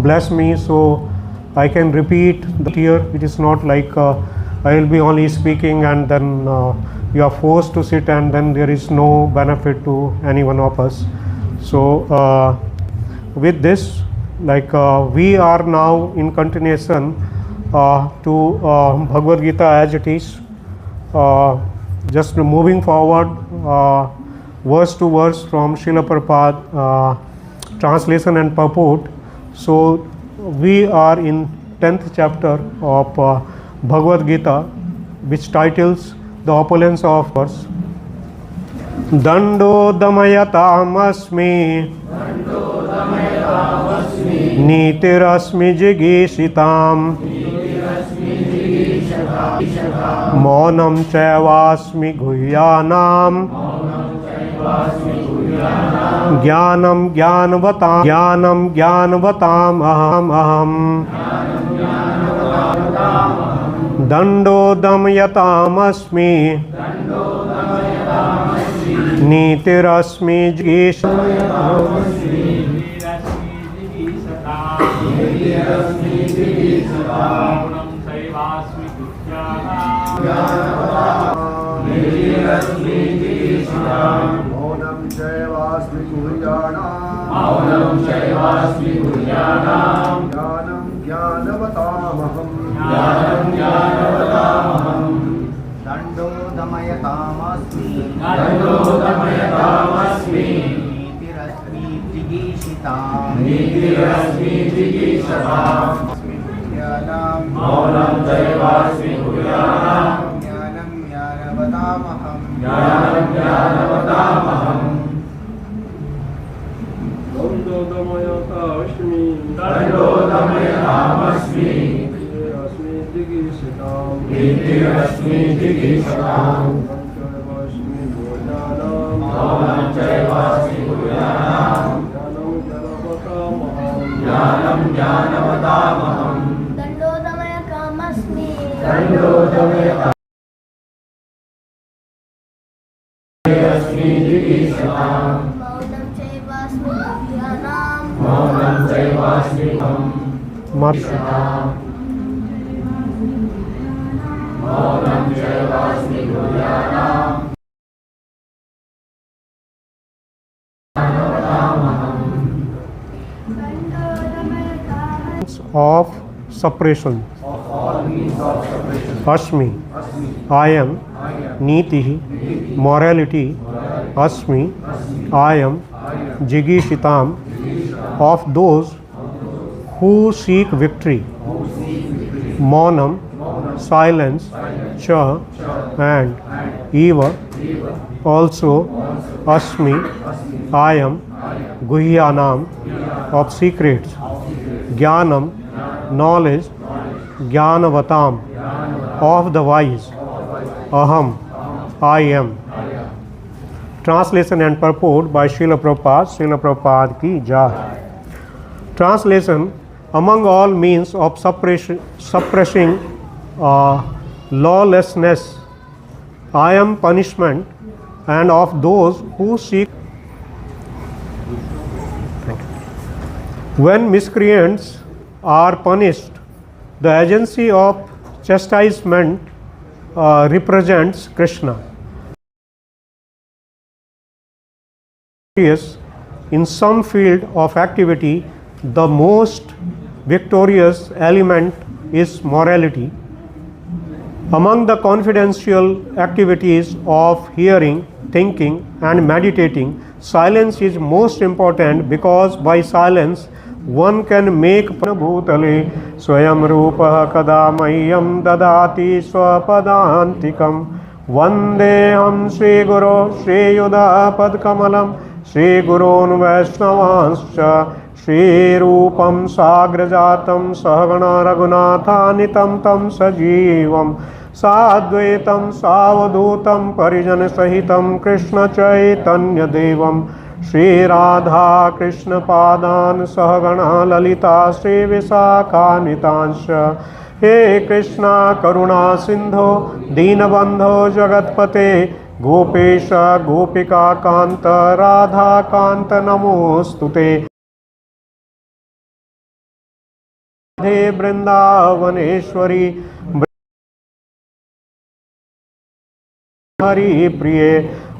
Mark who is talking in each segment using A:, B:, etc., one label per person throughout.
A: bless me so I can repeat the here. It is not like I will be only speaking and then you are forced to sit and then there is no benefit to any one of us. So with this, like we are now in continuation to Bhagavad Gita as it is, just moving forward verse to verse from Srila Prabhupada translation and purport. So we are in 10th chapter of Bhagavad Gita, which titles the opulence of verse. Dando damayatam Nitirasmi jigishitam Maunam chaivasmi guhyanam Jnanam jnanavatam aham Dando damyatam Nitirasmi jigishitam of suppression. Asmi, I am. Niti, morality. Asmi, I am. Jigishitam, of those who seek victory. Maunam, silence. Cha, and eva, also. Asmi, I am. Guhyanam, of secrets. Jnanam, knowledge. Jnanavatam, of the wise. Aham, I am. Translation and purport by Srila Prabhupada. Srila Prabhupada ki jai. Translation: among all means of suppressing lawlessness, I am punishment, and of those who seek. When miscreants are punished, the agency of chastisement represents Krishna. In some field of activity, the most victorious element is morality. Among the confidential activities of hearing, thinking, and meditating, silence is most important because by silence one can make bhutale swayam rupa kada mayyam dadati swapadantikam vandeham Sri Guru Sri Yuda Padkamalam Sri Gurun Vaishnavanscha Sri Rupam Sagrajatam Sahagana Raghunatanitam Tam Sajivam Sadvaitam Savadhutam Parijan Sahitam Krishna Chaitanya Devam Shri Radha Krishna Padan Sahagana Lalita Shri Visakhanitansh He Krishna Karuna Sindho Deenabandho Jagatpate Gopesha Gopika Kanta Radha Kanta Namostute Radhe Vrindavaneshwari Hari Priye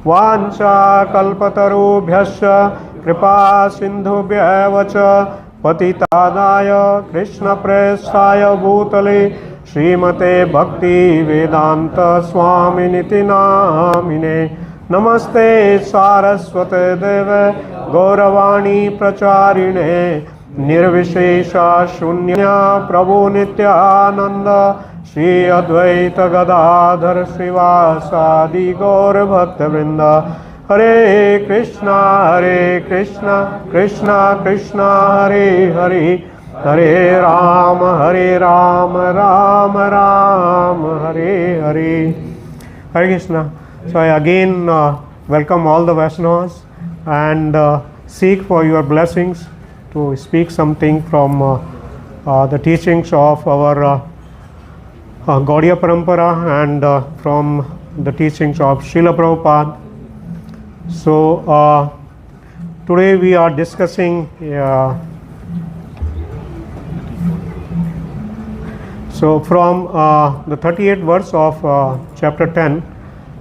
A: Vancha Kalpatarubhyascha Kripa Sindhubhyeva cha Patitanaya Krishna Prestaya Bhutale Srimate Bhakti Vedanta Swaminiti Namine Namaste Saraswate Deve Gauravani Pracharine Nirvishesha Shunya Prabhu Nityananda Shri Advaita Gadadhar Srivasadi Gaur Bhakta Vrinda Hare Krishna Krishna Krishna Hare Hare Hare Ram Ram Ram Hare Hare. Hare Krishna. So I again welcome all the Vaishnavas and seek for your blessings to speak something from the teachings of our Gaudiya Parampara and from the teachings of Srila Prabhupada. So today we are discussing so from the 38th verse of chapter 10,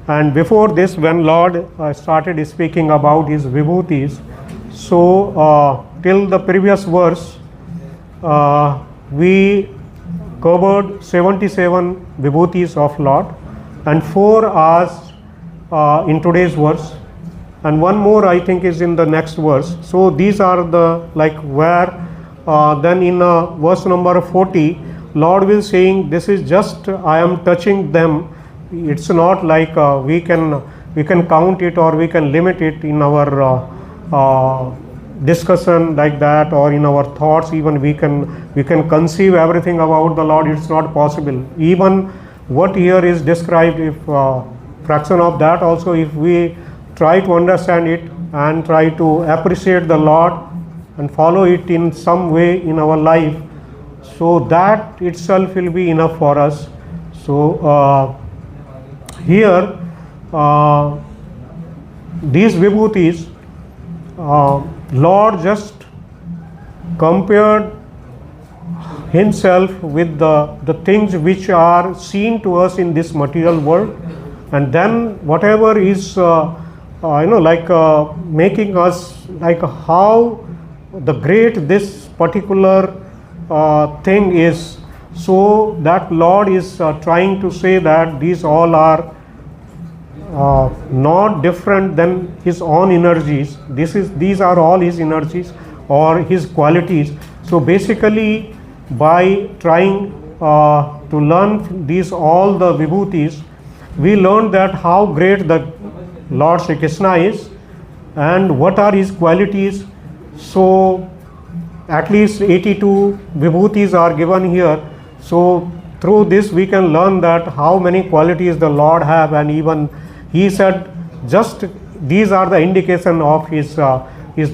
A: and before this when Lord started speaking about his vibhutis, so till the previous verse we covered 77 vibhutis of Lord and 4 are in today's verse, and one more I think is in the next verse. So these are the like where then in verse number 40 Lord will saying this is just I am touching them. It's not like we can count it or we can limit it in our discussion like that, or in our thoughts even we can conceive everything about the Lord. It's not possible. Even what here is described, if fraction of that also, if we try to understand it and try to appreciate the Lord and follow it in some way in our life, so that itself will be enough for us. So here these vibhutis, Lord just compared himself with the things which are seen to us in this material world, and then whatever is making us like how the great this particular thing is. So that Lord is trying to say that these all are not different than his own energies. These are all his energies or his qualities. So basically by trying to learn these all the vibhutis, we learned that how great the Lord Shri Krishna is and what are his qualities. So at least 82 vibhutis are given here. So through this we can learn that how many qualities the Lord have, and even he said just these are the indication of his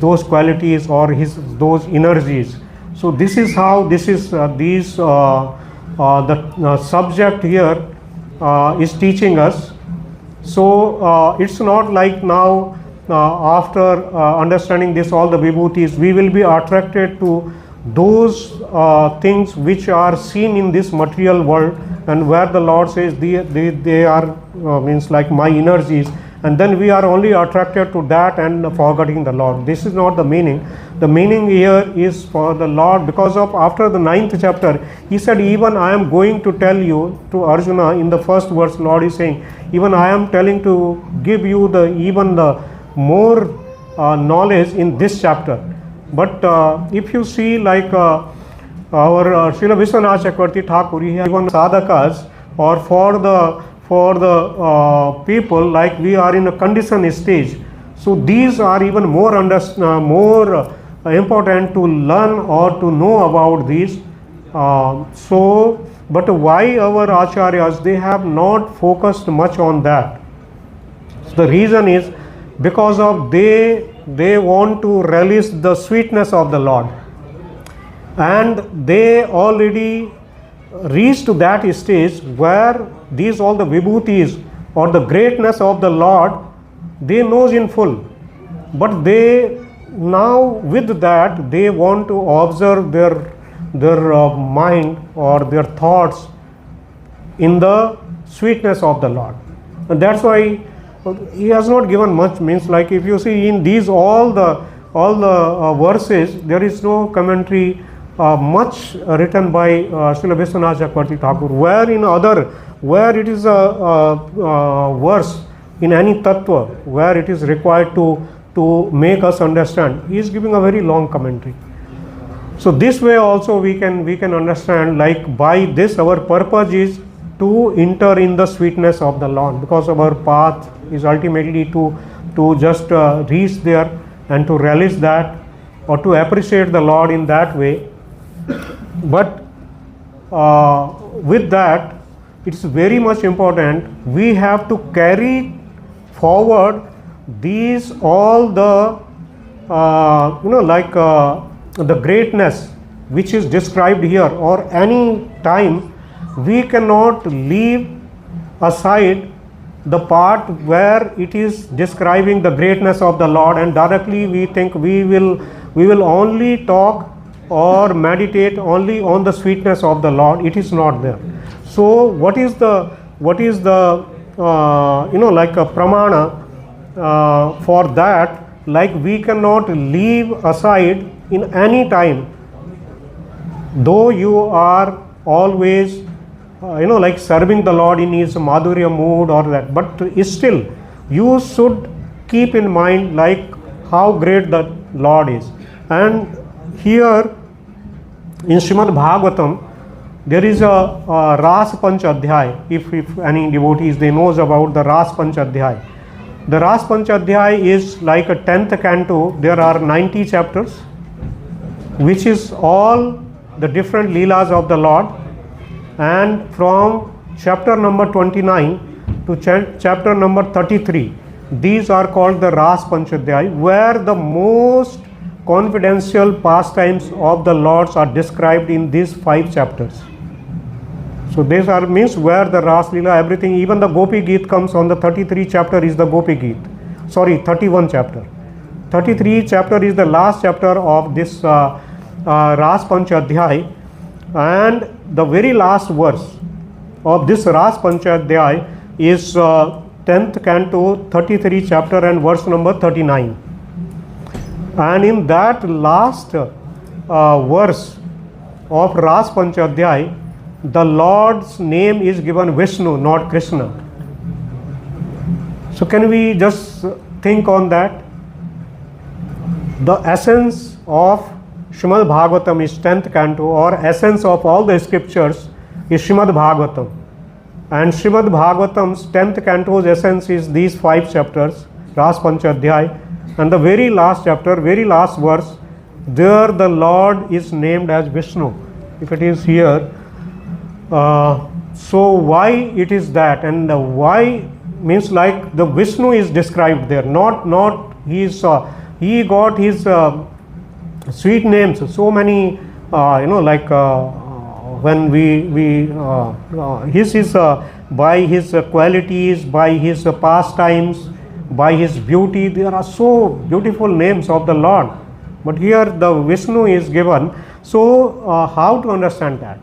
A: those qualities or his those energies. So this is how this is the subject here is teaching us. So it's not like now after understanding this all the vibhutis we will be attracted to those things which are seen in this material world, and where the Lord says they are means like my energies, and then we are only attracted to that and forgetting the Lord. This is not the meaning. The meaning here is for the Lord, because of after the 9th chapter he said even I am going to tell you to Arjuna. In the first verse Lord is saying even I am telling to give you the more knowledge in this chapter. But if you see like our Srila Vishwanath Chakravarti Thakur, he has given sadhakas, or for the people like we are in a conditioned stage. So these are even more important to learn or to know about these. But why our acharyas, they have not focused much on that? So the reason is because of they want to relish the sweetness of the Lord, and they already reached to that stage where these all the vibhutis or the greatness of the Lord they knows in full, but they now with that they want to observe their their mind or their thoughts in the sweetness of the Lord. And that's why he has not given much. Means, like if you see in these all the verses, there is no commentary much written by Srila Vishwanath Chakravarti Thakur. Where it is a verse in any tattva where it is required to make us understand, he is giving a very long commentary. So this way also we can understand, like by this our purpose is to enter in the sweetness of the Lord, because our path is ultimately to just reach there and to relish that or to appreciate the Lord in that way. But with that, it's very much important we have to carry forward these all the the greatness which is described here, or any time we cannot leave aside the part where it is describing the greatness of the Lord, and directly we think we will only talk or meditate only on the sweetness of the Lord. It is not there. So what is the like a pramana for that? Like we cannot leave aside in any time, though you are always like serving the Lord in his madhurya mood or that, but still you should keep in mind like how great the Lord is. And here in Srimad Bhagavatam there is a Ras Pancha Adhyay. If any devotees they knows about the Ras Pancha Adhyay. The Ras Pancha Adhyay is like a 10th canto. There are 90 chapters, which is all the different leelas of the Lord. And from chapter number 29 to chapter number 33, these are called the Ras Panchadhyay, where the most confidential pastimes of the Lords are described in these 5 chapters. So these are means where the Ras Leela, everything, even the Gopi Geet comes on the 33 chapter is the Gopi Geet. Sorry, 31 chapter. 33 chapter is the last chapter of this Ras Panchadhyay, and the very last verse of this Ras Panchadhyay is 10th canto, 33 chapter and verse number 39. And in that last verse of Ras Panchadhyay, the Lord's name is given Vishnu, not Krishna. So can we just think on that? The essence of Srimad Bhagavatam is 10th canto, or essence of all the scriptures is Srimad Bhagavatam. And Srimad Bhagavatam's 10th canto's essence is these 5 chapters, Ras Panchadhyay. And the very last chapter, very last verse, there the Lord is named as Vishnu. If it is here, so why it is that? And why means like the Vishnu is described there, not he got his sweet names, so many when we his by his qualities, by his pastimes, by his beauty, there are so beautiful names of the Lord, but here the Vishnu is given. So how to understand that?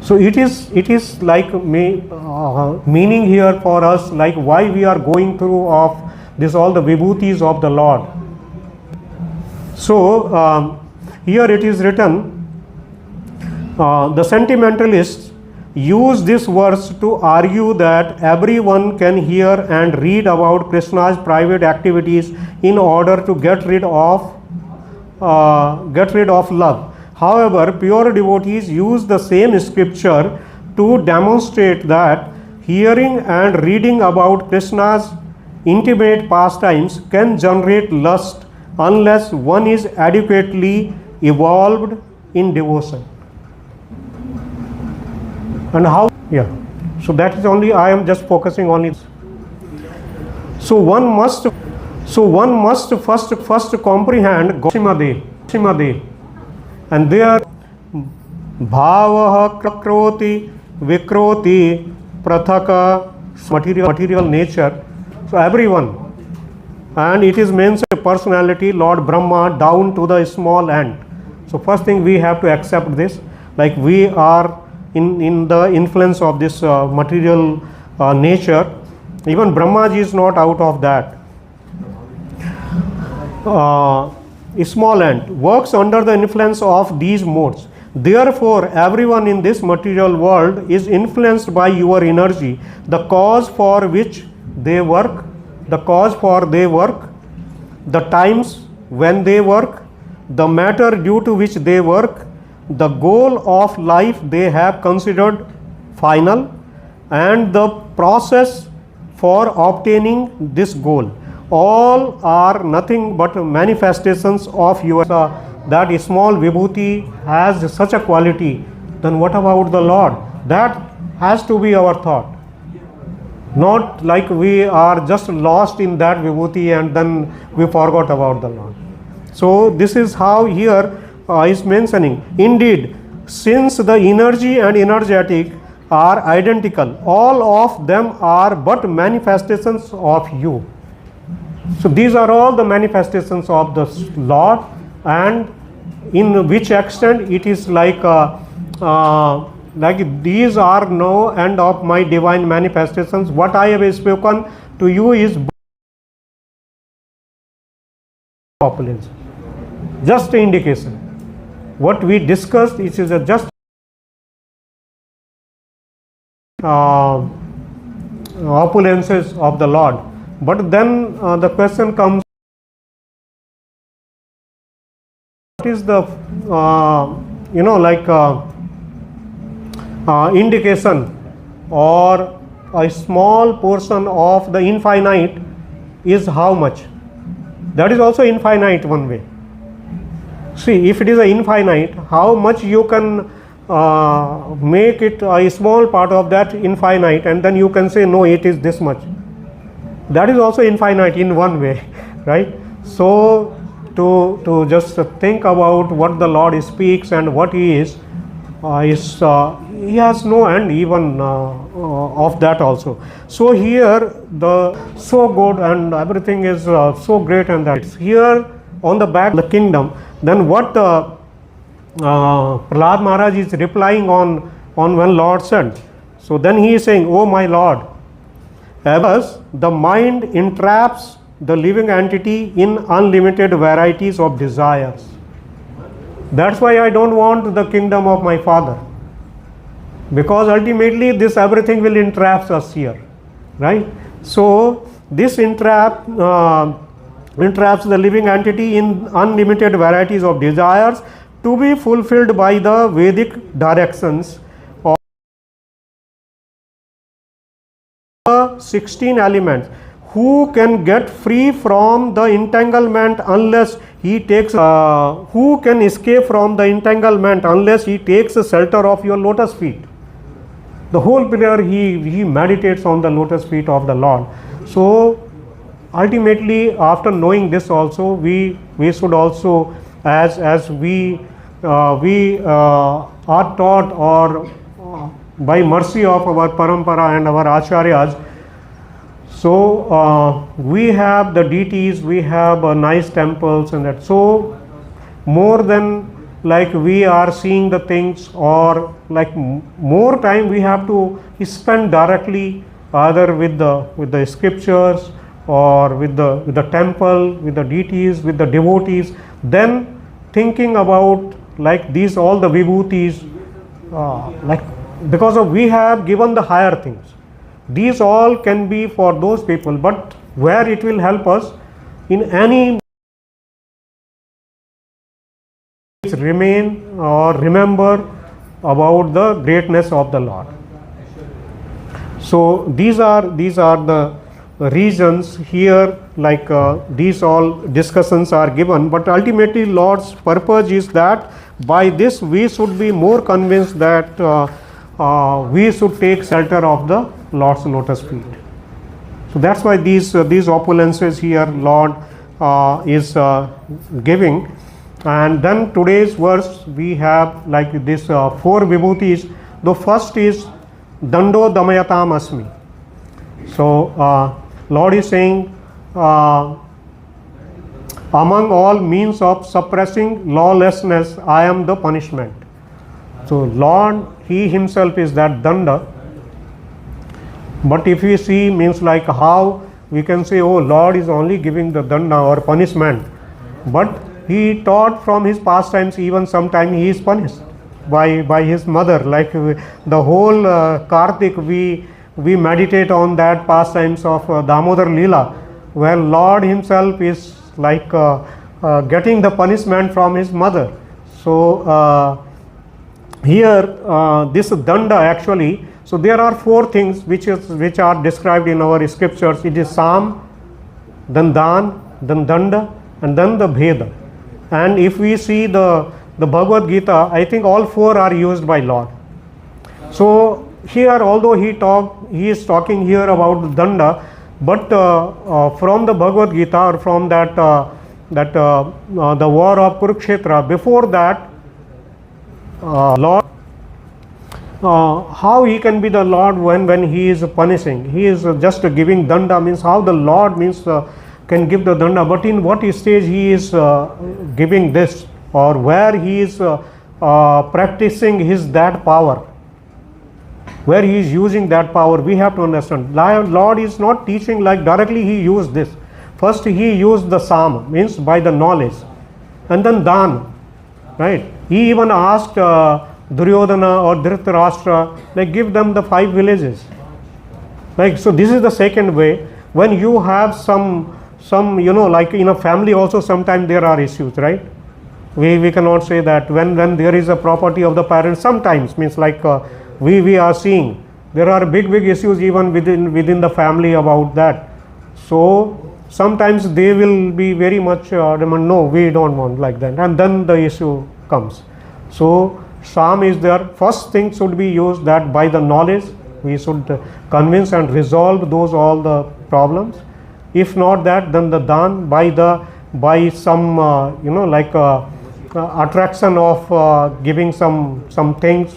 A: So it is like meaning here for us, like why we are going through of this all the vibhutis of the Lord. So here it is written, the sentimentalists use this verse to argue that everyone can hear and read about Krishna's private activities in order to get rid of love. However, pure devotees use the same scripture to demonstrate that hearing and reading about Krishna's intimate pastimes can generate lust unless one is adequately evolved in devotion. And how? Yeah. So that is only, I am just focusing on it. So one must first comprehend Gausimade. And there bhavaha krakroti vikroti prathaka, material nature. So everyone, and it is means a personality, Lord Brahma down to the small ant. So first thing we have to accept this, like we are in the influence of this material nature. Even Brahmaji is not out of that. Small ant works under the influence of these modes. Therefore, everyone in this material world is influenced by your energy, the cause for which they work, the times when they work, the matter due to which they work, the goal of life they have considered final, and the process for obtaining this goal. All are nothing but manifestations of your that small vibhuti has such a quality. Then what about the Lord? That has to be our thought. Not like we are just lost in that vibhuti and then we forgot about the Lord. So this is how here is mentioning. Indeed, since the energy and energetic are identical, all of them are but manifestations of you. So these are all the manifestations of the Lord, and in which extent it is like these are no end of my divine manifestations. What I have spoken to you is opulence, just an indication. What we discussed is a just opulences of the Lord. But then the question comes, what is the indication or a small portion of the infinite is how much? That is also infinite one way. See, if it is a infinite, how much you can make it a small part of that infinite, and then you can say no, it is this much. That is also infinite in one way, right? So to just think about what the Lord speaks and what He is He has no end even of that also. So here the so good and everything is so great, and that it's here on the back of the kingdom. Then what Prahlad Maharaj is replying on when Lord said. So then he is saying, oh my Lord, as the mind entraps the living entity in unlimited varieties of desires. That's why I don't want the kingdom of my Father, because ultimately this everything will entrap us here, right? So this entraps the living entity in unlimited varieties of desires to be fulfilled by the Vedic directions. 16 elements. Who can get free from the entanglement unless he takes who can escape from the entanglement unless he takes a shelter of your lotus feet? The whole prayer he meditates on the lotus feet of the Lord. So ultimately, after knowing this also, we should also, as we are taught, or by mercy of our parampara and our acharyas, so we have the deities, we have nice temples and that. So more than like we are seeing the things, or like more time we have to spend directly either with the scriptures or with the temple, with the deities, with the devotees, then thinking about like these all the vibhutis, like because of we have given the higher things. These all can be for those people, but where it will help us in any remain or remember about the greatness of the Lord. So these are the reasons here, like these all discussions are given, but ultimately Lord's purpose is that by this we should be more convinced that we should take shelter of the Lord's lotus feet. So that's why these opulences here Lord is giving. And then today's verse we have like this 4 vibhutis. The first is Dando Damayatam Asmi. So Lord is saying Among all means of suppressing lawlessness, I am the punishment. So Lord, He Himself is that danda. But if we see, means like how we can say, oh, Lord is only giving the danda or punishment. But He taught from His pastimes, even sometime He is punished by His mother. Like the whole Kartik, we meditate on that pastimes of Damodar Leela, where Lord Himself is like getting the punishment from His mother. So here this danda actually, so there are four things which are described in our scriptures. It is Sam, then Dan, then danda, and then the Bheda. And if we see the Bhagavad Gita, I think all four are used by Lord. So here, although he is talking here about the danda, but from the Bhagavad Gita, or from that the war of Kurukshetra, before that, Lord, how He can be the Lord when He is punishing? He is just giving danda, means how the Lord means can give the danda, but in what stage He is giving this, or where He is practicing that power, where He is using that power, we have to understand. Lord is not teaching like directly He used this. First He used the Sam, means by the knowledge, and then Dan, right? He even asked Duryodhana or Dhritarashtra, like give them the 5 villages. Like, so this is the second way. When you have some like in a family also sometimes there are issues, right? We cannot say that when there is a property of the parents, sometimes means like we are seeing there are big issues even within the family about that. So sometimes they will be very much no, we don't want like that, and then the issue comes. So Sam is there. First thing should be used, that by the knowledge we should convince and resolve all the problems. If not that, then the Dan, by some like attraction of giving some things,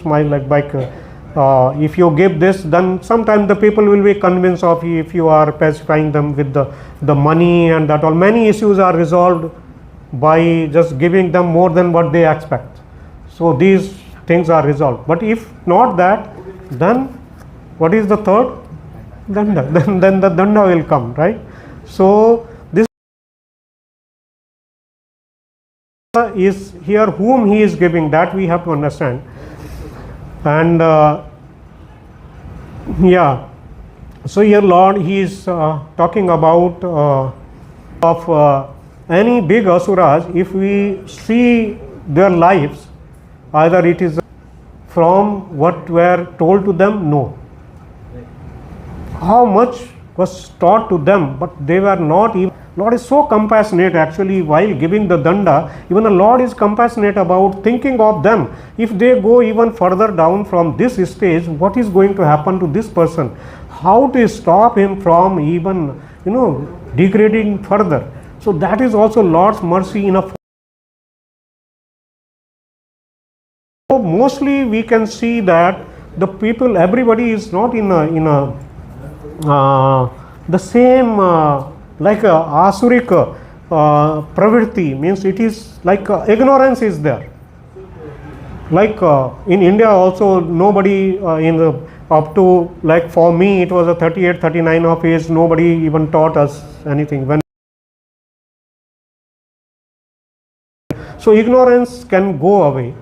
A: if you give this, then sometimes the people will be convinced of you, if you are pacifying them with the money and that all. Many issues are resolved by just giving them more than what they expect. So these things are resolved. But if not that, then what is the third? Danda. Then the danda will come, right? So this is here whom He is giving, that we have to understand. And yeah, so here Lord, He is talking about of any big asuras. If we see their lives, either it is from what were told to them, no. How much was taught to them, but they were not even. Lord is so compassionate actually while giving the danda. Even the Lord is compassionate about thinking of them. If they go even further down from this stage, what is going to happen to this person? How to stop him from even degrading further? So that is also Lord's mercy in a. So mostly we can see that the people, everybody is not in the same like asuric pravritti, means it is like ignorance is there. Like in India also, nobody up to, like for me it was a 38, 39 of age, nobody even taught us anything. So ignorance can go away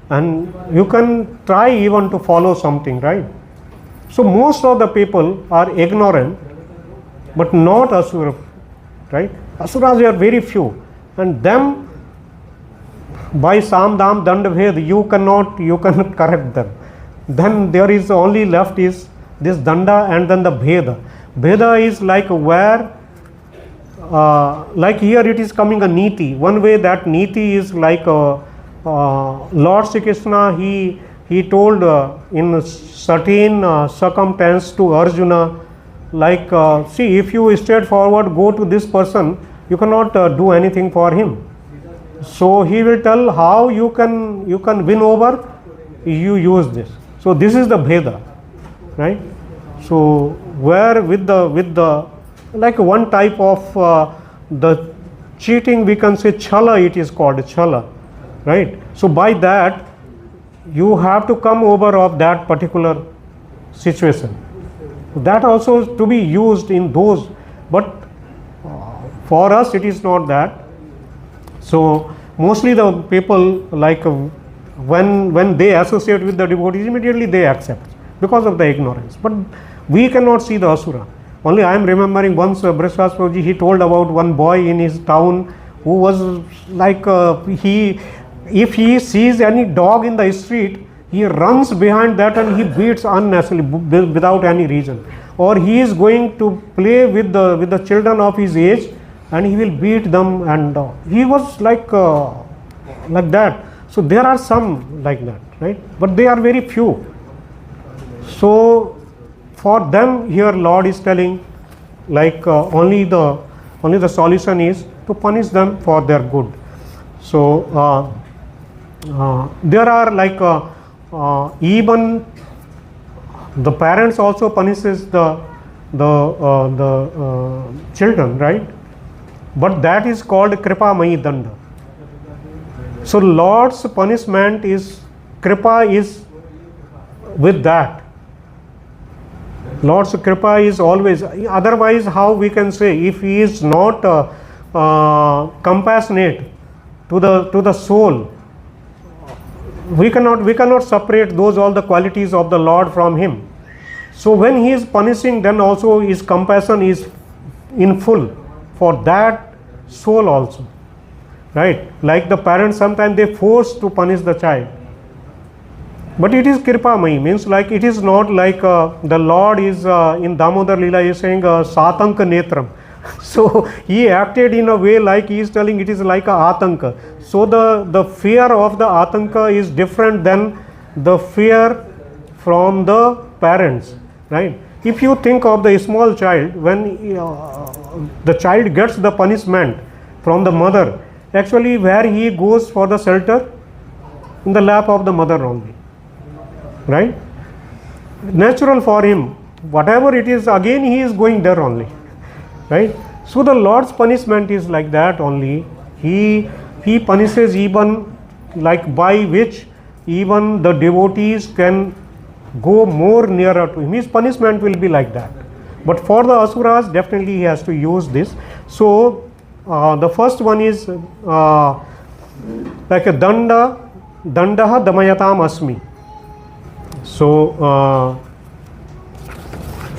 A: and you can try even to follow something, right? So most of the people are ignorant, but not asura, right? Asuras are very few, and them by Sam, Dam, Danda, Bhed you cannot correct them. Then there is only left is this danda and then the Bheda. Bheda is like where like here it is coming a niti. One way that niti is like Lord Shri Krishna, he told in certain circumstance to Arjuna, like see, if you straightforward go to this person, you cannot do anything for him. So he will tell how you can win over, you use this. So this is the Bheda, right? So where with the like one type of the cheating, we can say chala, it is called chala, right? So by that you have to come over of that particular situation. That also to be used in those, but for us it is not that. So mostly the people like when they associate with the devotees, immediately they accept because of the ignorance. But we cannot see the asura. Only I am remembering once Brishwas Prabhuji, he told about one boy in his town who was like if he sees any dog in the street, he runs behind that and he beats unnecessarily without any reason. Or he is going to play with the children of his age and he will beat them, and he was like that. So there are some like that, right? But they are very few. So for them here Lord is telling like only the solution is to punish them for their good. So there are like even the parents also punishes the children, right? But that is called kripa mayi danda. So Lord's punishment is, kripa is with that. Lord's kripa is always, otherwise how we can say, if he is not compassionate to the soul, we cannot separate those all the qualities of the Lord from him. So when he is punishing, then also his compassion is in full for that soul also, right? Like the parents, sometimes they force to punish the child, but it is kirpamai, means like it is not like the Lord is in Damodar Leela is saying satanka netram. So he acted in a way like he is telling it is like a atanka. So the fear of the atanka is different than the fear from the parents, right? If you think of the small child, when the child gets the punishment from the mother, actually where he goes for the shelter, in the lap of the mother only, right? Natural for him, whatever it is, again he is going there only, right? So the Lord's punishment is like that only. He punishes even like by which even the devotees can go more nearer to him. His punishment will be like that. But for the asuras, definitely he has to use this. So the first one is like a dandaha damayatam asmi. So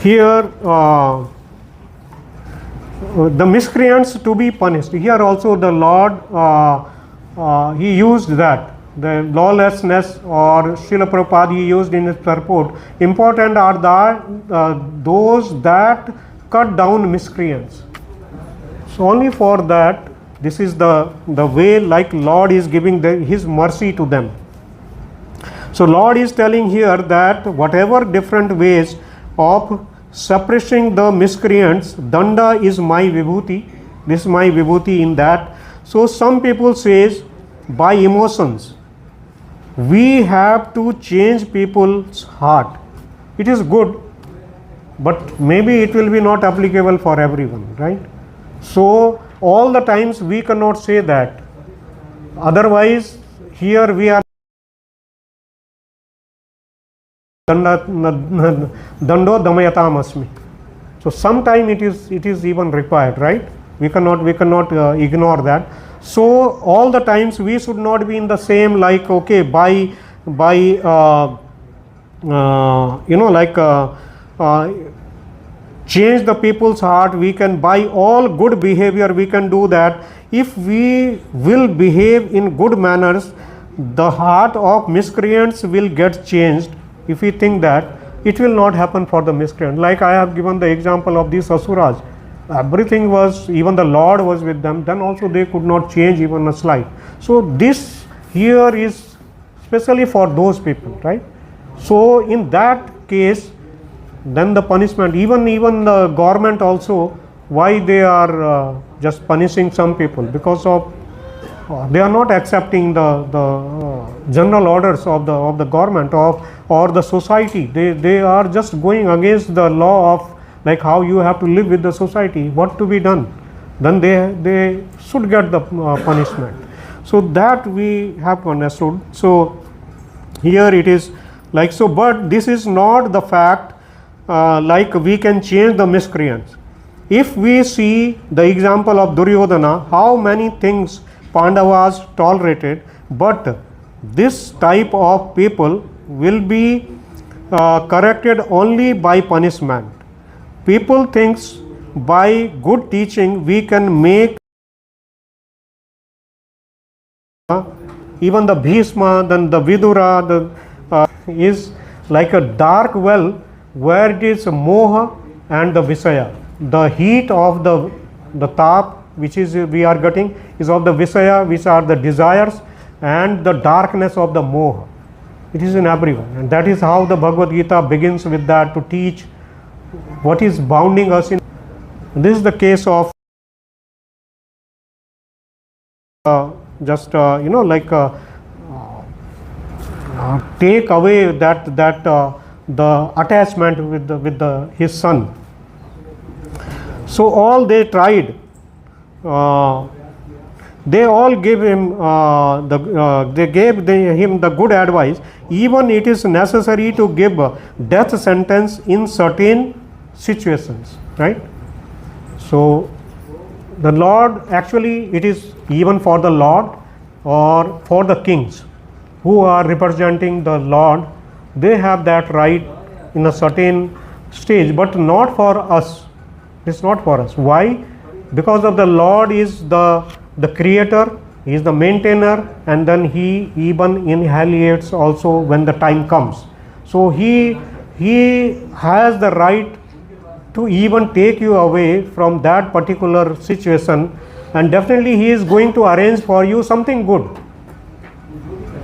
A: here the miscreants to be punished. Here also the Lord he used that. The lawlessness, or Srila Prabhupada he used in his purport. Important are those that cut down miscreants. So only for that, this is the way like Lord is giving his mercy to them. So Lord is telling here that whatever different ways of suppressing the miscreants, danda is my vibhuti. This is my vibhuti in that. So some people says by emotions. We have to change people's heart. It is good, but maybe it will be not applicable for everyone, right? So all the times we cannot say that. Otherwise, here we are dando damayatam asmi. So sometime it is even required, right? We cannot ignore that. So all the times we should not be in the same like okay by change the people's heart. We can by all good behavior we can do that. If we will behave in good manners, the heart of miscreants will get changed. If we think that, it will not happen for the miscreant. Like I have given the example of these asuras. Everything was, even the Lord was with them, then also they could not change even a slight. So this here is especially for those people, right? So in that case, then the punishment, even the government also, why they are just punishing some people? Because of they are not accepting the general orders of the government or the society. They are just going against the law of like how you have to live with the society. What to be done? then they should get the punishment. So that we have to understood. So here it is like so, but this is not the fact like we can change the miscreants. If we see the example of Duryodhana, how many things Pandavas tolerated, but this type of people will be corrected only by punishment. People thinks by good teaching we can make even the Bhishma, then the Vidura, is like a dark well where it is moha and the Visaya. The heat of the tap which is we are getting is of the Visaya, which are the desires, and the darkness of the moha. It is in everyone, and that is how the Bhagavad Gita begins with that, to teach what is bounding us in. This is the case of take away that the attachment with his son. So all they tried, they all gave him him the good advice. Even it is necessary to give death sentence in certain situations, right? So the Lord, actually it is even for the Lord or for the kings who are representing the Lord, they have that right in a certain stage, but not for us. It's not for us. Why? Because of the Lord is the creator, he is the maintainer, and then he even inhalates also when the time comes. So he has the right to even take you away from that particular situation, and definitely he is going to arrange for you something good,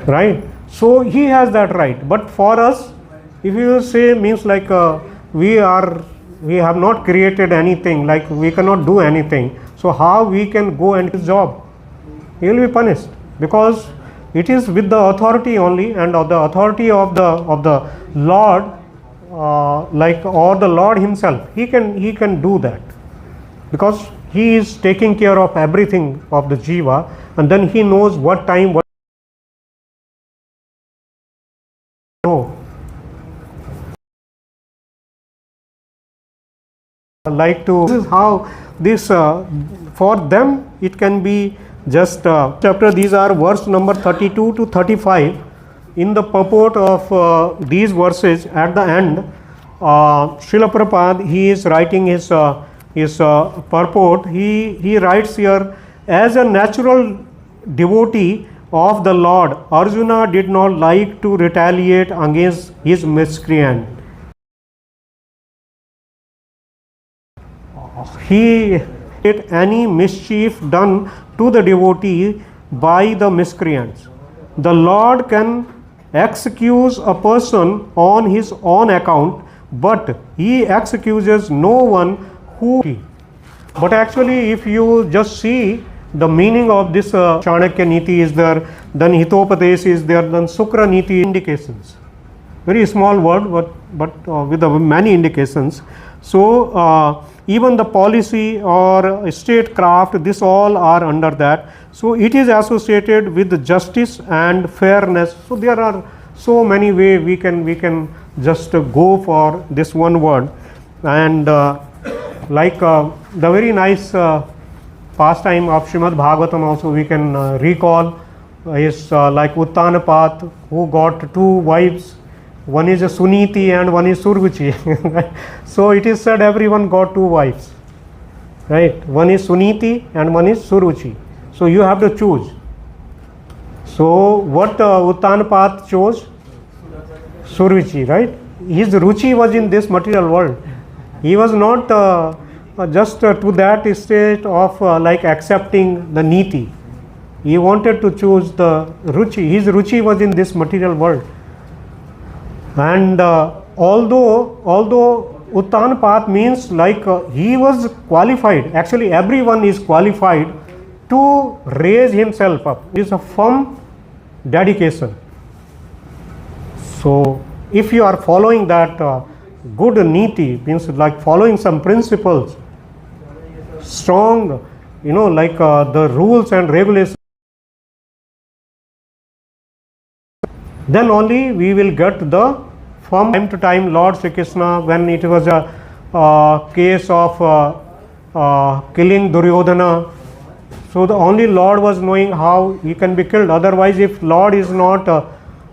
A: right? So he has that right. But for us, if you say, means like we have not created anything, like we cannot do anything, so how we can go and his job? He will be punished, because it is with the authority only, and of the authority of the Lord, like, or the Lord himself, he can do that, because he is taking care of everything of the jiva, and then he knows what time, what no. Like to, this is how this for them it can be just chapter. These are verse number 32 to 35. In the purport of these verses, at the end, Srila Prabhupada, he is writing his purport. He writes here, as a natural devotee of the Lord, Arjuna did not like to retaliate against his miscreant. He did any mischief done to the devotee by the miscreants. The Lord can excuse a person on his own account, but he excuses no one who. But actually, if you just see the meaning of this Chanakya Niti is there, then Hitopadesh is there, then Sukra Niti, indications. Very small word, but with many indications. So even the policy or statecraft, this all are under that. So it is associated with justice and fairness. So there are so many ways we can just go for this one word. And like the very nice pastime of Srimad Bhagavatam also we can recall is like Uttanapat, who got two wives. One is a Suniti and one is Surguchi. So it is said everyone got two wives, right? One is Suniti and one is Suruchi. So you have to choose. So what Uttanapat chose? Suruchi, right? His Ruchi was in this material world. He was not just to that state of like accepting the Niti. He wanted to choose the Ruchi. His Ruchi was in this material world. And although Uttanapat means like he was qualified, actually everyone is qualified to raise himself up. It is a firm dedication. So if you are following that good niti, means like following some principles, strong the rules and regulations, then only we will get the, from time to time, Lord Sri Krishna, when it was a case of killing Duryodhana, so the only Lord was knowing how he can be killed. Otherwise, if Lord is not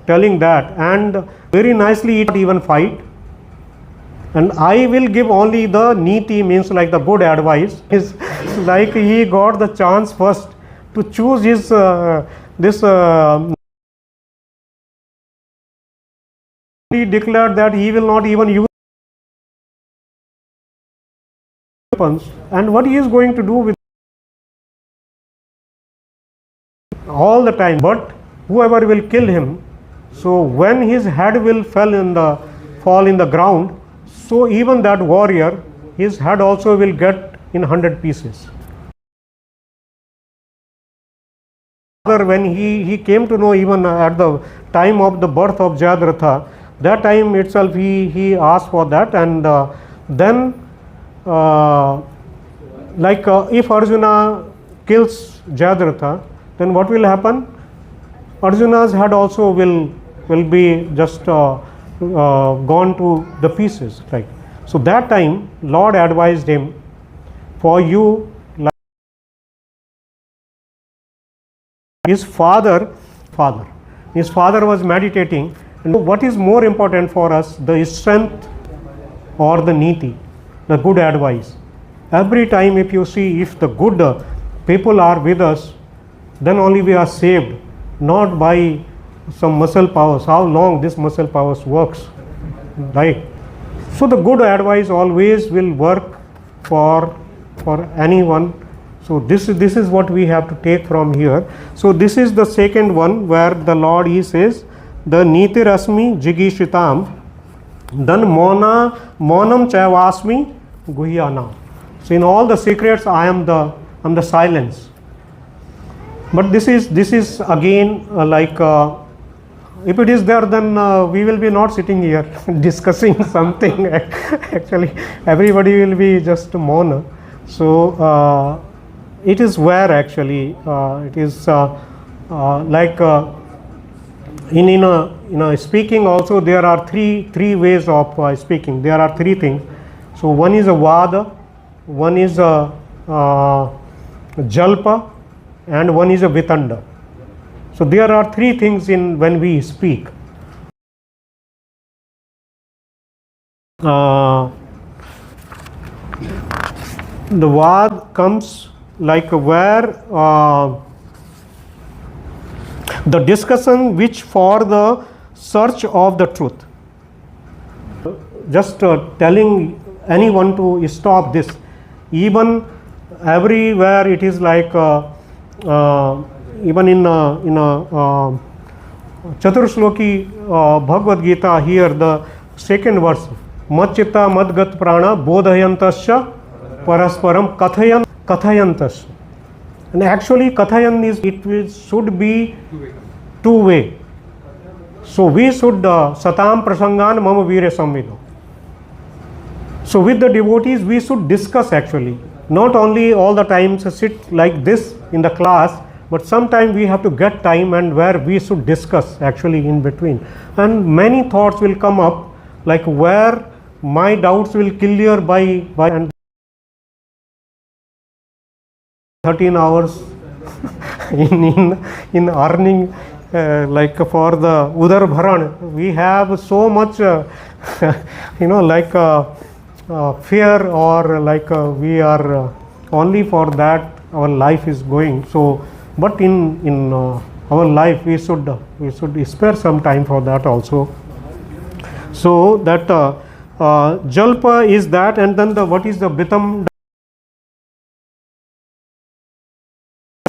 A: telling that, and very nicely he even fight, and I will give only the niti, means like the good advice, is like he got the chance first to choose his he declared that he will not even use weapons, and what he is going to do with all the time, but whoever will kill him, so when his head will fall in the ground, so even that warrior, his head also will get in 100 pieces. When he came to know, even at the time of the birth of Jayadratha, that time itself he asked for that, and then if Arjuna kills Jayadratha, then what will happen? Arjuna's head also will be just gone to the pieces. Like, so that time Lord advised him, for you, like his father was meditating, and what is more important for us, the strength or the niti, the good advice. Every time, if you see, if the good people are with us, then only we are saved, not by some muscle powers, how long this muscle powers works, right? So the good advice always will work for anyone. So this is what we have to take from here. So this is the second one, where the Lord, he says, the niti rasmi jigishitam, then monam chayavasmi guhyana. So in all the secrets I am the silence. But this is again if it is there, then we will be not sitting here discussing something. Actually, everybody will be just mourner. So it is where actually it is in a speaking also, there are three ways of speaking. There are three things. So one is a vada, one is a jalpa, and one is a vitanda. So there are three things in when we speak. The vad comes like where the discussion which for the search of the truth. Just telling anyone to stop this. Even everywhere it is like even in a Chaturshloki Bhagavad Gita, here the second verse, Matchitta Madgat Prana Bodhayantasya Parasparam Kathayantasya. And actually Kathayan should be two-way. So we should Satam Prasangan Mama Veera Samvido. So with the devotees we should discuss actually. Not only all the time sit like this in the class, but sometimes we have to get time and where we should discuss actually in between. And many thoughts will come up, like where my doubts will clear by and 13 hours in earning like for the Udar Bharan. We have so much fear, or we are only for that our life is going. So but in our life we should spare some time for that also. So that jalpa is that, and then what is the bitam?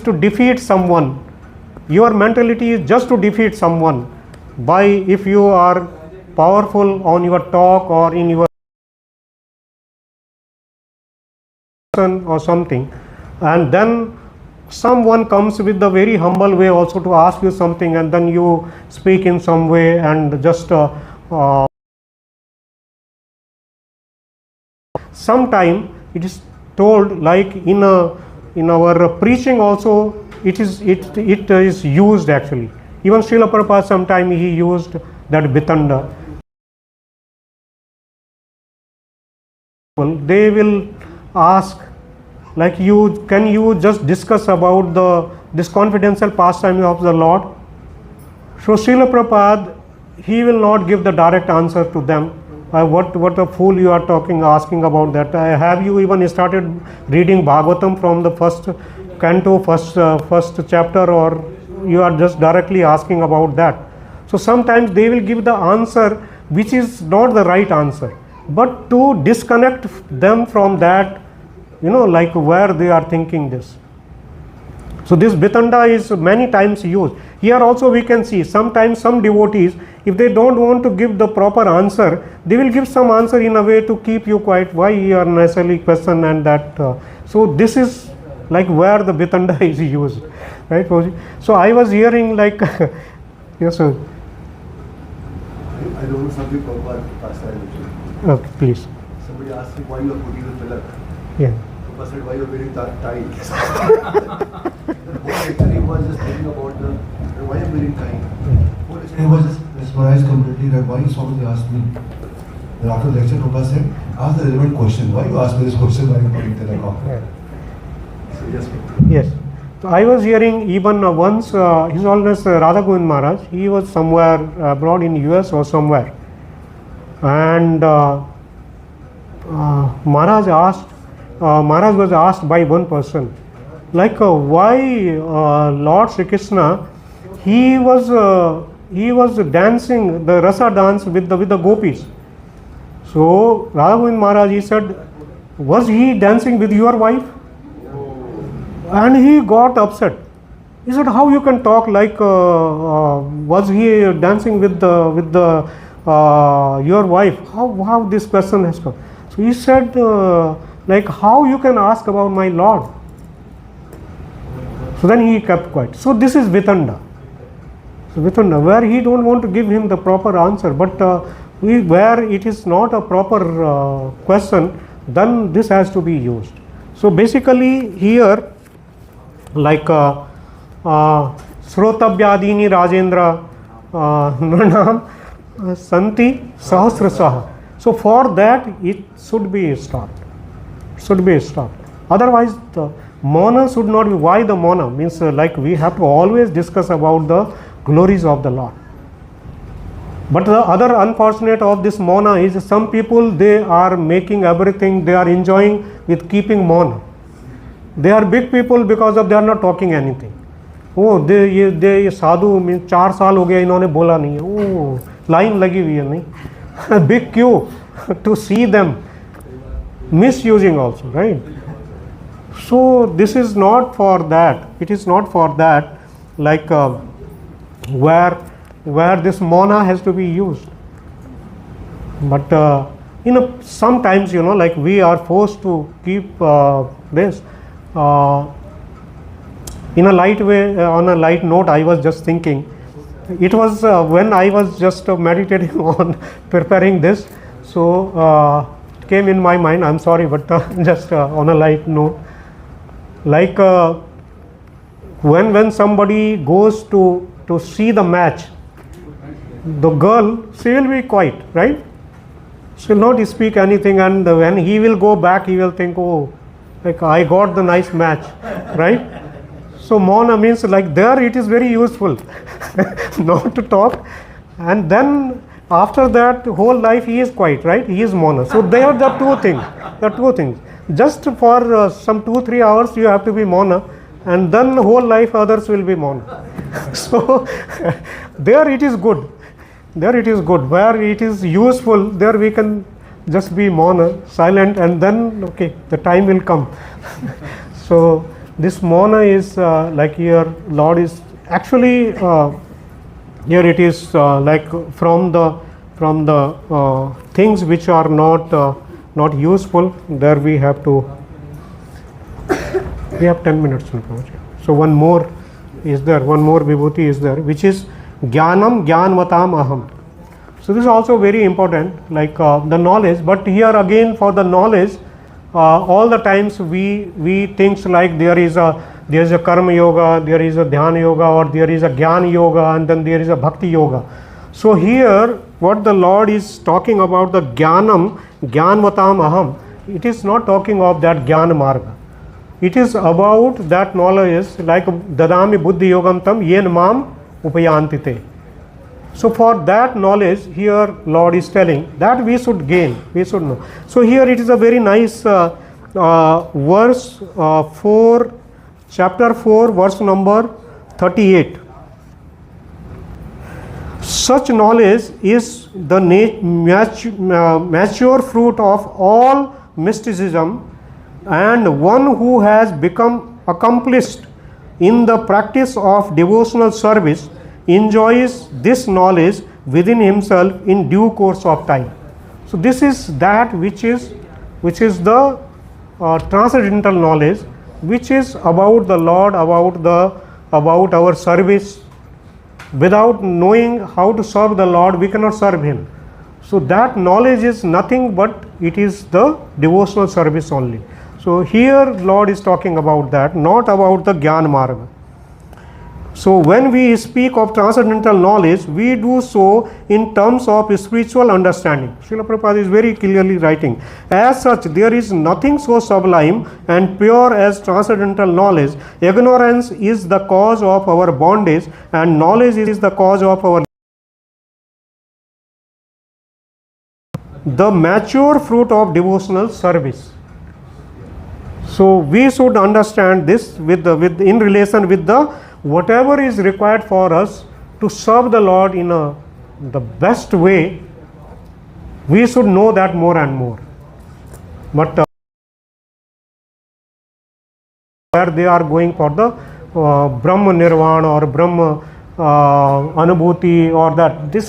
A: To defeat someone. Your mentality is just to defeat someone by, if you are powerful on your talk or in your or something, and then someone comes with the very humble way also to ask you something, and then you speak in some way and just sometime it is told like in in our preaching also it is used actually. Even Srila Prabhupada sometime he used that Bitanda. They will ask like, can you just discuss about this confidential pastime of the Lord? So Srila Prabhupada, he will not give the direct answer to them. What a fool you are asking about that. Have you even started reading Bhagavatam from the first canto, first chapter, or you are just directly asking about that? So sometimes they will give the answer which is not the right answer, but to disconnect them from that, like where they are thinking this. So this Bitanda is many times used. Here also we can see sometimes some devotees, if they don't want to give the proper answer, they will give some answer in a way to keep you quiet, why you are necessarily question and that. So this is like where the Bitanda is used, right? So I was hearing like, yes sir.
B: I don't know something Prabhupada pastime.
A: Okay, please.
B: Somebody asked me why you are putting the tilak.
A: Yeah.
B: Prabhupada said why you are wearing tie. Actually was just thinking about why I'm wearing tie.
C: He was just mesmerized completely that why Swamiji asked me. And after the lecture, Prabhupada said, ask the relevant question. Why you ask me this question while I'm putting tilak on?
B: So yes.
A: Yes. So I was hearing even once, His Holiness Radha Govind Maharaj, he was somewhere abroad in US or somewhere. And Maharaj was asked by one person, like why Lord Sri Krishna, he was dancing the rasa dance with the gopis. So Radha Govind Maharaj, he said, was he dancing with your wife? And he got upset. He said, how you can talk like was he dancing with your wife? How this question has come? So he said, like how you can ask about my Lord? So then he kept quiet. So this is Vitanda. So Vitanda, where he don't want to give him the proper answer, but where it is not a proper question, then this has to be used. So basically here, like Srotabyadini Rajendra Nranam Santi Sahasrasaha. So for that it should be stopped. Otherwise the Mona should not be. Why the Mona? Means like we have to always discuss about the glories of the Lord. But the other unfortunate of this Mona is some people, they are making everything, they are enjoying with keeping Mona. They are big people because of they are not talking anything. Oh, they sadhu means 4 साल हो गया इन्होंने बोला नहीं है. Oh, line लगी हुई है नहीं. Big queue to see them misusing also, right? So this is not for that. It is not for that. Like where this Mona has to be used. But sometimes like we are forced to keep this. In a light way, on a light note, I was just thinking, it was when I was just meditating on preparing this, so it came in my mind, I'm sorry, but just on a light note, like when somebody goes to see the match, the girl, she will be quiet, right? She will not speak anything, and when he will go back, he will think, oh, like I got the nice match, right? So Mona means like there it is very useful not to talk, and then after that whole life he is quiet, right? He is Mona. So they are the two things. Just for some 2-3 hours you have to be Mona, and then whole life others will be Mona. So there it is good. Where it is useful, there we can just be Mona, silent, and then okay, the time will come. So this Mona is like here Lord is actually here it is like from the things which are not useful. There we have 10 minutes. So one more vibhuti is there, which is Jnanam Jnanvatam Aham. So this is also very important, like the knowledge. But here again for the knowledge, all the times we think like there is a karma yoga, there is a dhyana yoga, or there is a jnana yoga, and then there is a bhakti yoga. So here what the Lord is talking about, the jnanam, jnanvatam aham, it is not talking of that jnana marga. It is about that knowledge, like dadami buddhi yogam tam yen mam upayantite. So for that knowledge here Lord is telling that we should gain, we should know. So here it is a very nice verse 4, chapter 4, verse number 38. Such knowledge is the mature fruit of all mysticism, and one who has become accomplished in the practice of devotional service enjoys this knowledge within himself in due course of time. So this is that which is the transcendental knowledge, which is about the Lord, about our service. Without knowing how to serve the Lord, we cannot serve Him. So that knowledge is nothing but it is the devotional service only. So here Lord is talking about that, not about the Jnana Marga. So when we speak of transcendental knowledge, we do so in terms of spiritual understanding. Srila Prabhupada is very clearly writing, as such there is nothing so sublime and pure as transcendental knowledge. Ignorance is the cause of our bondage, and knowledge is the cause of our the mature fruit of devotional service. So we should understand this in relation with the whatever is required for us to serve the Lord in the best way. We should know that more and more. But where they are going for the Brahma Nirvana or Brahma Anubhuti, or that is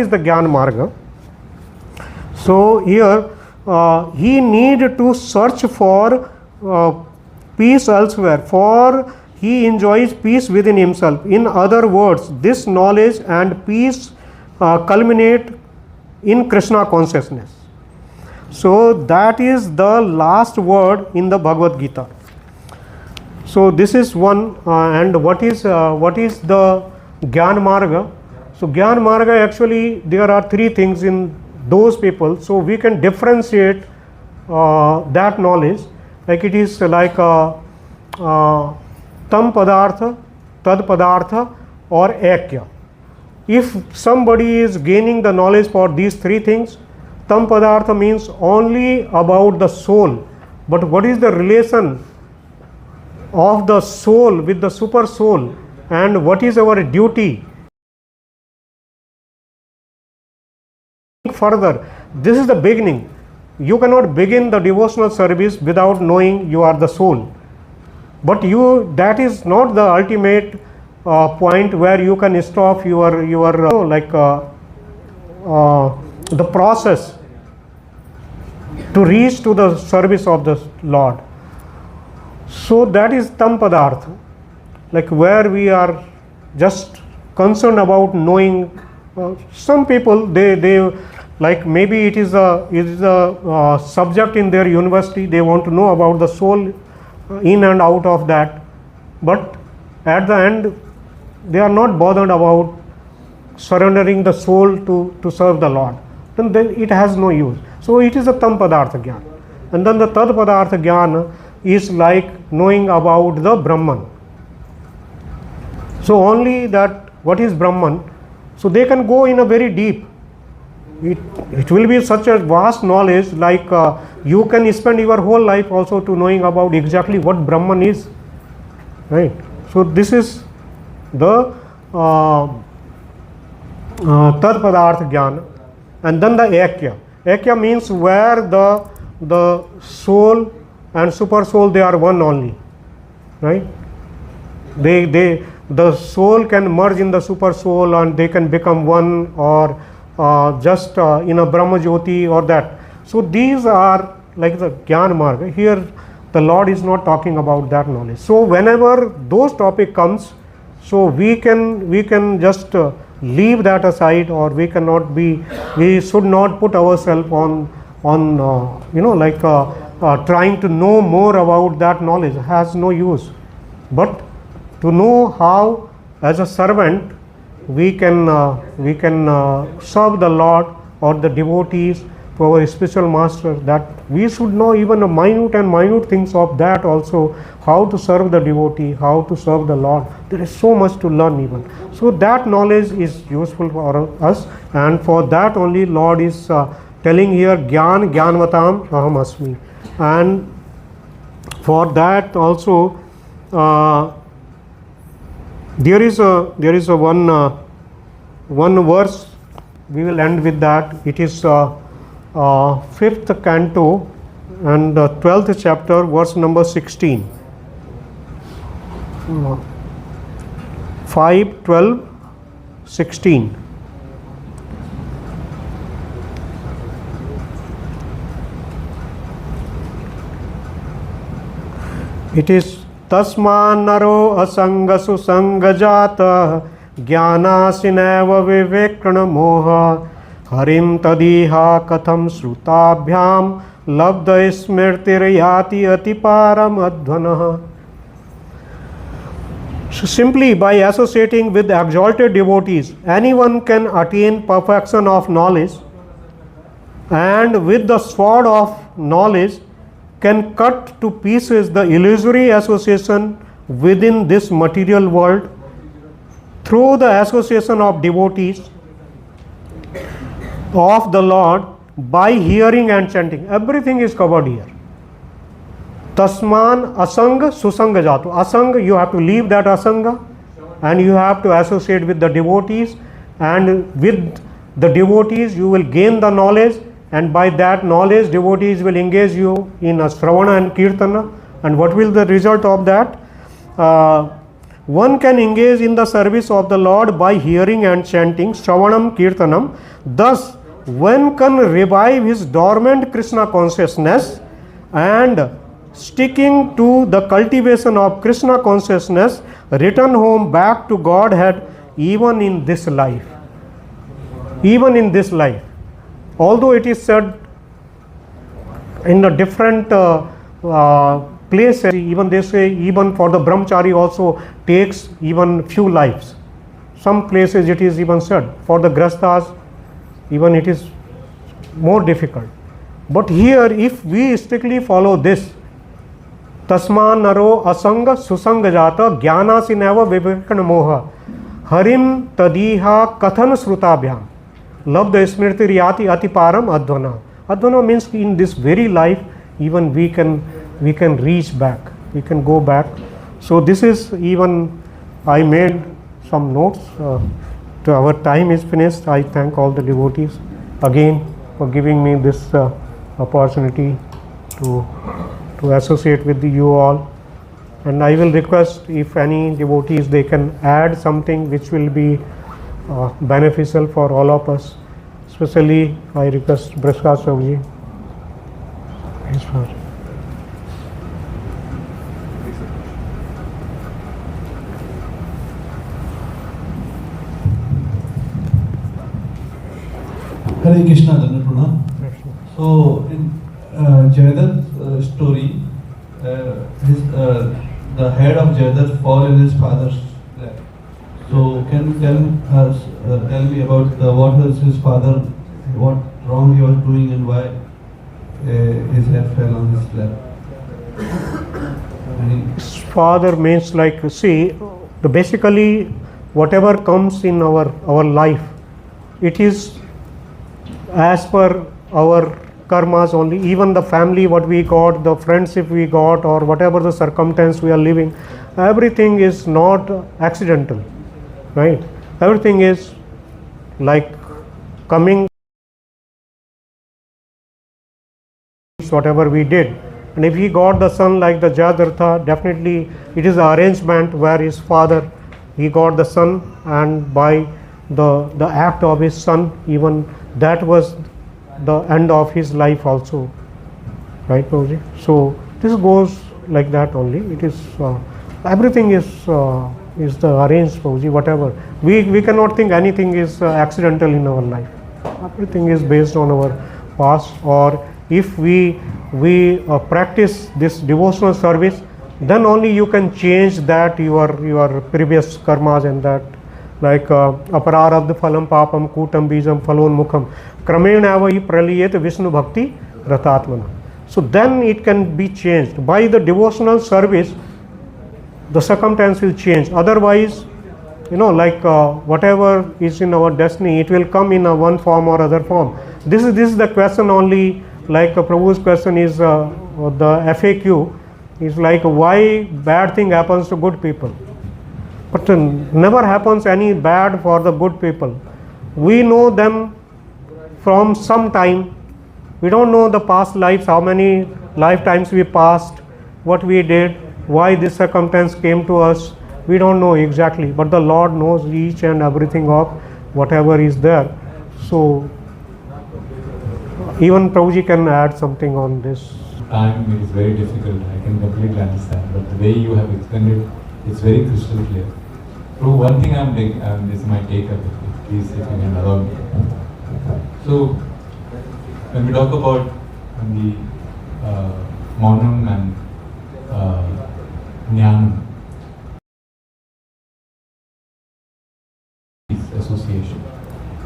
A: the Jnana Marga. So here he need to search for peace elsewhere, for he enjoys peace within himself. In other words, this knowledge and peace culminate in Krishna consciousness. So that is the last word in the Bhagavad Gita. So this is one, and what is the Jnana Marga? So Jnana Marga, actually there are three things in those people. So we can differentiate that knowledge, like it is like tam padartha, tad padartha, or ekya. If somebody is gaining the knowledge for these three things, tam padartha means only about the soul. But what is the relation of the soul with the super soul, and what is our duty? Further, this is the beginning. You cannot begin the devotional service without knowing you are the soul. But that is not the ultimate point where you can stop your the process to reach to the service of the Lord. So that is tam padartha, like where we are just concerned about knowing. Some people they like maybe it is a subject in their university, they want to know about the soul in and out of that, but at the end they are not bothered about surrendering the soul to serve the Lord. Then it has no use. So it is a tam padartha jnana. And then the tad padartha jnana is like knowing about the Brahman. So only that what is Brahman, so they can go in a very deep. It will be such a vast knowledge, like you can spend your whole life also to knowing about exactly what Brahman is, right? So this is the tad padartha jnana. And then the ekya. Ekya means where the soul and super soul, they are one only, right? The soul can merge in the super soul and they can become one, or just in a Brahma Jyoti or that. So these are like the Jnana Marga. Here the Lord is not talking about that knowledge. So whenever those topic comes, so we can just leave that aside, or we should not put ourselves on trying to know more about that knowledge has no use. But to know how, as a servant, we can serve the Lord or the devotees to our spiritual master, that we should know even a minute things of that also, how to serve the devotee, how to serve the Lord. There is so much to learn even. So that knowledge is useful for us, and for that only Lord is telling here, Gyan Gyanvatam Aham Asmi. And for that also there is a one verse, we will end with that. It is 5th canto and 12th chapter, verse number 16. 5, 12, 16. It is Tasman naro asanga susanga jata jnanasineva vivekana moha harim tadiha katham srutabhyam labda smrtirayati atiparam advanah. So simply by associating with exalted devotees, anyone can attain perfection of knowledge, and with the sword of knowledge can cut to pieces the illusory association within this material world. Through the association of devotees of the Lord by hearing and chanting, everything is covered here. Tasman asanga susanga jato. Asanga, you have to leave that asanga and you have to associate with the devotees, and with the devotees you will gain the knowledge, and by that knowledge devotees will engage you in a Shravana and Kirtana. And what will the result of that? One can engage in the service of the Lord by hearing and chanting, Shravanam Kirtanam. Thus one can revive his dormant Krishna consciousness, and sticking to the cultivation of Krishna consciousness, return home back to Godhead even in this life. Even in this life. Although it is said in a different places, even they say even for the brahmachari also takes even few lives. Some places it is even said for the grasthas even it is more difficult. But here if we strictly follow this, Tasman naro asanga susanga jata jnanasineva vivekana moha harim tadiha kathan srutabhyam labda smriti riyati atiparam advana. Advana means in this very life even we can reach back, we can go back. So this is, even I made some notes. To our time is finished. I thank all the devotees again for giving me this opportunity to associate with you all, and I will request if any devotees they can add something which will be beneficial for all of us. Especially I request Brashka Prabhuji. Yes, sir.
D: Hare Krishna, Dandaprana. So in Jayadhar's story, the head of Jayadhar fall in his father's lap. So can you tell me about what was his father, what wrong he was doing and why his head fell on his lap?
A: His father means like, see, basically whatever comes in our life, it is as per our karmas only. Even the family what we got, the friendship we got, or whatever the circumstance we are living, everything is not accidental, right? Everything is like coming, whatever we did. And if he got the son like the Jayadratha, definitely it is an arrangement where his father, he got the son, and by the act of his son, even that was the end of his life also, right, Prabhuji? So this goes like that only. It is everything is the arranged, Prabhuji. Whatever we cannot think anything is accidental in our life. Everything is based on our past, or if we we practice this devotional service, then only you can change that your previous karmas, and that like apararabdha phalam papam kutam bijam phalon mukham kramena ava hi praliyet Vishnu bhakti ratatmana. So then it can be changed by the devotional service. The circumstance will change. Otherwise, like whatever is in our destiny, it will come in a one form or other form. This is the question only. Like Prabhu's question is the FAQ is like, why bad thing happens to good people, but never happens any bad for the good people. We know them from some time. We don't know the past lives, how many lifetimes we passed, what we did, why this circumstance came to us. We don't know exactly, but the Lord knows each and everything of whatever is there. So even Prabhuji can add something on this.
E: Time is very difficult, I can completely understand, but the way you have explained it, it's very crystal clear. Prabhu, one thing this is my take of it, please if you can allow me. So, when we talk about the Maunam and Jnanam, association,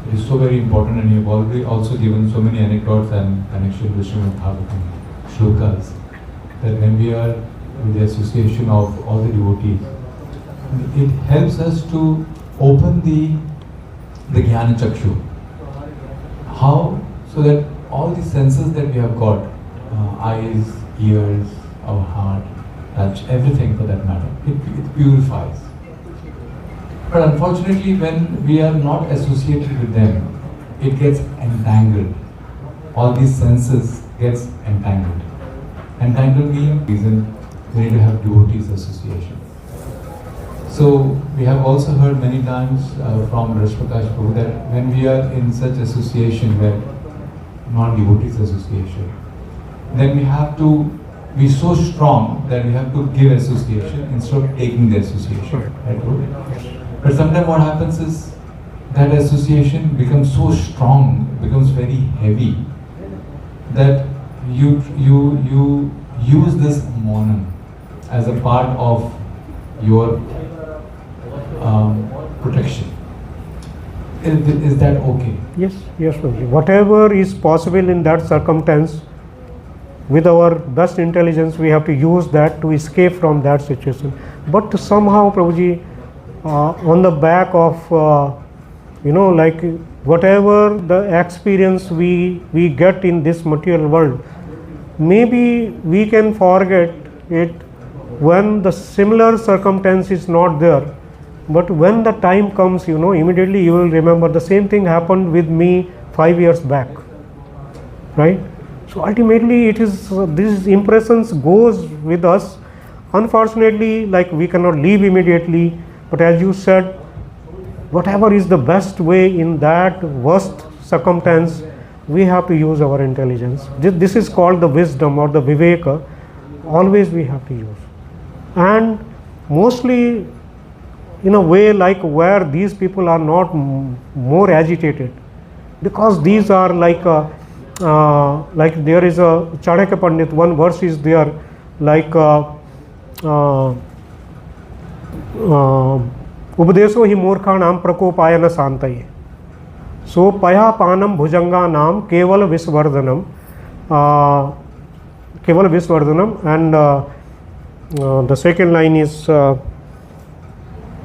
E: it is so very important, and you have already also given so many anecdotes and connection with Srimad Bhagavatam, shlokas, that when we are with the association of all the devotees, it helps us to open the Jnana Chakshu. How? So that all the senses that we have got, eyes, ears, our heart, touch, everything for that matter, it purifies. But unfortunately, when we are not associated with them, it gets entangled. All these senses gets entangled. Entangled means reason we need to have devotees association. So we have also heard many times from Rashprakash Prabhu that when we are in such association, where non-devotees association, then we have to be so strong that we have to give association instead of taking the association. Right? But sometimes what happens is that association becomes so strong, becomes very heavy, that you use this monam as a part of your protection. Is that okay?
A: Yes, Prabhuji. Whatever is possible in that circumstance, with our best intelligence, we have to use that to escape from that situation. But somehow, Prabhuji, on the back of, like whatever the experience we get in this material world, maybe we can forget it when the similar circumstance is not there. But when the time comes, immediately you will remember the same thing happened with me 5 years back, right? So ultimately it is, these impressions goes with us. Unfortunately, like we cannot leave immediately, but as you said, whatever is the best way in that worst circumstance, we have to use our intelligence. This is called the wisdom or the viveka. Always we have to use. And mostly in a way like where these people are not more agitated, because these are like there is a Chanakya Pandit, one verse is there, like Ubdeso hi murkhanam prakopayana santaye. So paya panam bhujanganam keval visvardhanam, and the second line is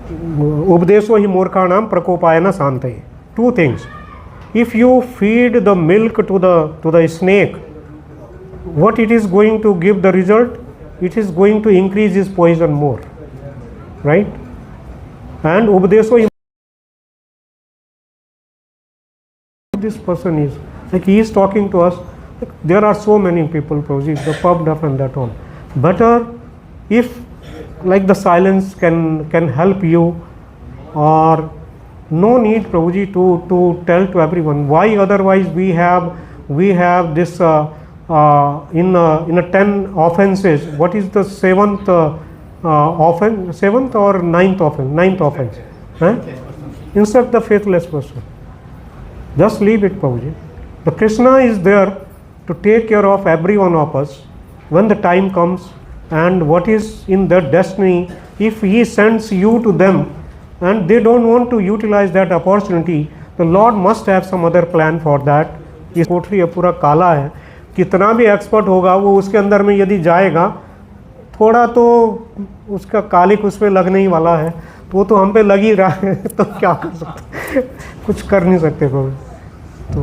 A: Ubdeso hi murkhanam prakopayana santaye. Two things. If you feed the milk to the snake, what it is going to give the result? It is going to increase his poison more, right? And Ubdeso, this person is like, he is talking to us. Like, there are so many people, Prabhuji, the pubbed up and that on. Better if like the silence can help you, or no need, Prabhuji, to tell to everyone. Why otherwise we have this in a 10 offenses. What is the seventh offense? Seventh or ninth offense? Ninth offense. Instruct the faithless person. Just leave it, Prabhuji. The Krishna is there to take care of every one of us when the time comes, and what is in their destiny, if He sends you to them and they don't want to utilize that opportunity, the Lord must have some other plan for that. ये कोठरी है पूरा काला है, कितना भी expert होगा वो उसके अंदर में यदि जाएगा थोड़ा तो उसका कालिक उस पर लगने ही वाला है, तो वो तो हम पे लग ही रहा है तो क्या कर सकते, कुछ कर नहीं सकते कोई। तो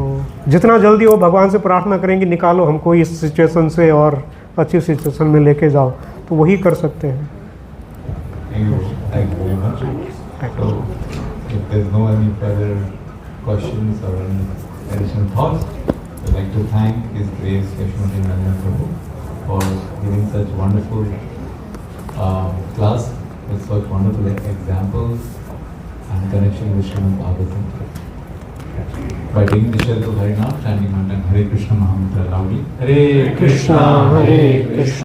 A: जितना जल्दी वो भगवान से प्रार्थना करेंगे निकालो हमको इस सिचुएशन से और अच्छी सिचुएशन में लेके जाओ, तो वही कर सकते हैं।
E: Thank you very much. So, if there's no any further questions or any additional thoughts, I'd like to thank His Grace Yasomati Nandan Prabhu for giving such wonderful class with such wonderful examples and connection with Srimad Bhagavatam. By taking the shelter of Harinam, chanting Nandan Hare Krishna Mahamantra loudly. Hare Krishna, Hare Krishna.